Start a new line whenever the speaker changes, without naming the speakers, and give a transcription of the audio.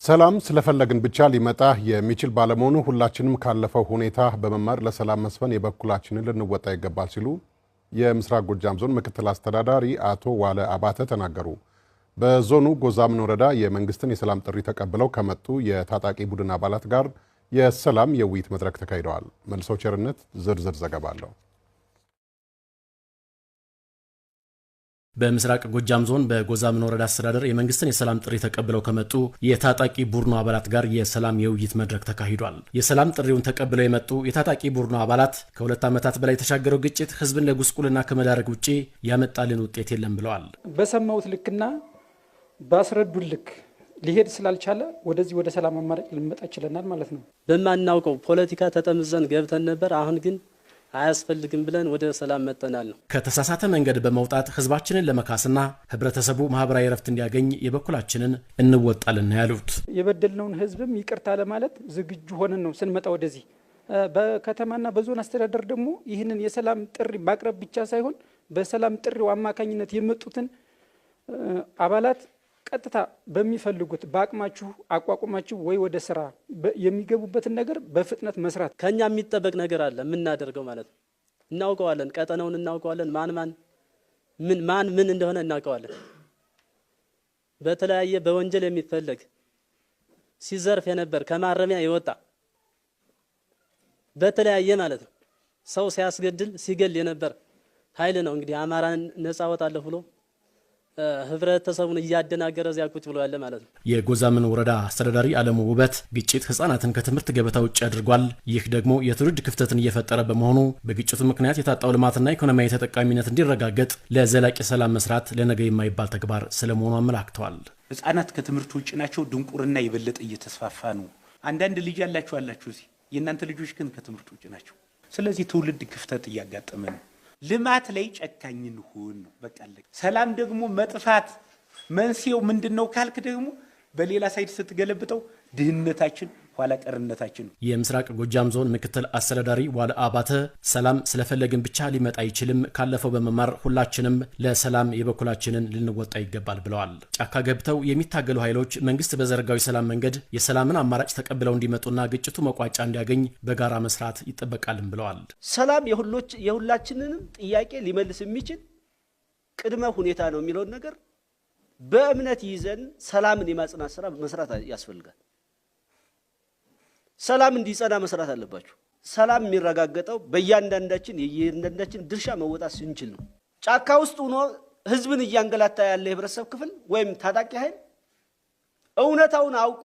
ሰላም ስለፈለግን ብቻ ሊመጣ የሚችል ባለመሆኑ ሁላችንም ካለፈው ሁኔታ በመማር ለሰላም መስፈን የበኩላችንን ልንወጣ ይገባል ሲሉ የምስራቅ ጎጃም ዞን ምክትል አስተዳዳሪ አቶ ዋለ አባተ ተናገሩ። በዞኑ ጎዛምን ወረዳ የመንግስትን የሰላም ጥሪ ተቀብለው ከመጡ የታጣቂ ቡድን አባላት ጋር የሰላም የውይይት መድረክ ተካሂደዋል። መልሶ ቸርነት ዝርዝር ዘገባ አለው።
በምስራቅ ጎጃም ዞን በጎዛምን ወረዳ አስተዳደር የመንግስትን የሰላም ጥሪ ተቀብለው ከመጡ የታጣቂ ቡድኑ አባላት ጋር የሰላም የውይይት መድረክ ተካሂዷል። የሰላም ጥሪውን ተቀብለው የመጡ የታጣቂ ቡድኑ አባላት ከ2 ዓመታት በላይ የተሻገረው ግጭት ህዝብን ለጉስቁልና ከመዳረግ ውጪ ያመጣልን ውጤት የለም ብለዋል።
በሰማሁት ልክና ባስረዱን ልክ ሊሄድ ስላልቻለ ወደዚህ ወደ ሰላም አማራጭ ልንመጣ ይችላል ማለት ነው።
በማናውቀው ፖለቲካ ተጠምዘን ገብተን ነበር። አሁን ግን አያስፈልግም ብለን ወደ ሰላም መጠናል ነው።
ከተሳሳተ መንገድ በመውጣት ህዝባችንን ለመካስና ህብረተሰቡ ማህበራዊ ረፍት እንዲያገኝ የበኩላችንን እንወጣለን ያሉት
የበደልነውን ህዝብም ይቅርታ ለማለት ዝግጁ ሆነን ነው ስንመጣ ወደዚህ። በከተማና በዞን አስተዳደር ደግሞ ይህንን የሰላም ጥሪ ማቅረብ ብቻ ሳይሆን በሰላም ጥሪው አማካኝነት የመጡትን አባላት ቀጥታ በሚፈልጉት በአቅማችሁ አቋቁማችሁ ወይ ወደ ስራ የሚገቡበትን ነገር በፍጥነት መስራት
ከኛ የሚጠበቅ ነገር አለ የምናደርገው ማለት ነው። እናውቀዋለን፣ ቀጠናውን እናውቀዋለን፣ ማን ምን እንደሆነ እናውቀዋለን። በተለያየ በወንጀል የሚፈለግ ሲዘርፍ የነበር ከማረሚያ የወጣ በተለያየ ማለት ነው ሰው ሲያስገድል ሲገል የነበር ኃይል ነው እንግዲህ አማራን ነፃ ወጣለሁ ብሎ ህብረተሰቡን እያደናገረ እዚያ ቁጭ ብሎ ያለ ማለት ነው።
የጎዛምን ወረዳ አስተዳዳሪ አለሙ ውበት ግጭት ህፃናትን ከትምህርት ገበታ ውጭ አድርጓል። ይህ ደግሞ የትውልድ ክፍተትን እየፈጠረ በመሆኑ በግጭቱ ምክንያት የታጣው ልማትና ኢኮኖሚያዊ ተጠቃሚነት እንዲረጋገጥ ለዘላቂ ሰላም መስራት ለነገ የማይባል ተግባር ስለመሆኑ አመላክተዋል።
ህፃናት ከትምህርት ውጭ ናቸው። ድንቁርና ይበለጥ እየተስፋፋ ነው። አንዳንድ ልጅ ያላችሁ እዚህ የእናንተ ልጆች ግን ከትምህርት ውጭ ናቸው። ስለዚህ ትውልድ ክፍተት እያጋጠመ ነው። ልማት ላይ ጨካኝ እንሁን ነው በቃ። ሰላም ደግሞ መጥፋት መንስኤው ምንድነው ካልክ ደግሞ በሌላ ሳይድ ስትገለብጠው ድህነታችን ኋላ ቀርነታችን።
የምስራቅ ጎጃም ዞን ምክትል አስተዳዳሪ ዋለ አባተ ሰላም ስለፈለግን ብቻ ሊመጣ አይችልም፣ ካለፈው በመማር ሁላችንም ለሰላም የበኩላችንን ልንወጣ ይገባል ብለዋል። ጫካ ገብተው የሚታገሉ ኃይሎች መንግስት በዘረጋው የሰላም መንገድ የሰላምን አማራጭ ተቀብለው እንዲመጡና ግጭቱ መቋጫ እንዲያገኝ በጋራ መስራት ይጠበቃልም ብለዋል።
ሰላም የሁላችንንም ጥያቄ ሊመልስ የሚችል ቅድመ ሁኔታ ነው የሚለውን ነገር በእምነት ይዘን ሰላምን የማጽናት ስራ መስራት ያስፈልጋል። ሰላም እንዲጸና መስራት አለባችሁ። ሰላም የሚረጋገጠው በእያንዳንዳችን ድርሻ መወጣት ስንችል ነው። ጫካ ውስጥ ሆኖ ህዝብን እያንገላታ ያለ የህብረተሰብ ክፍል ወይም ታጣቂ ኃይል እውነታውን አውቆ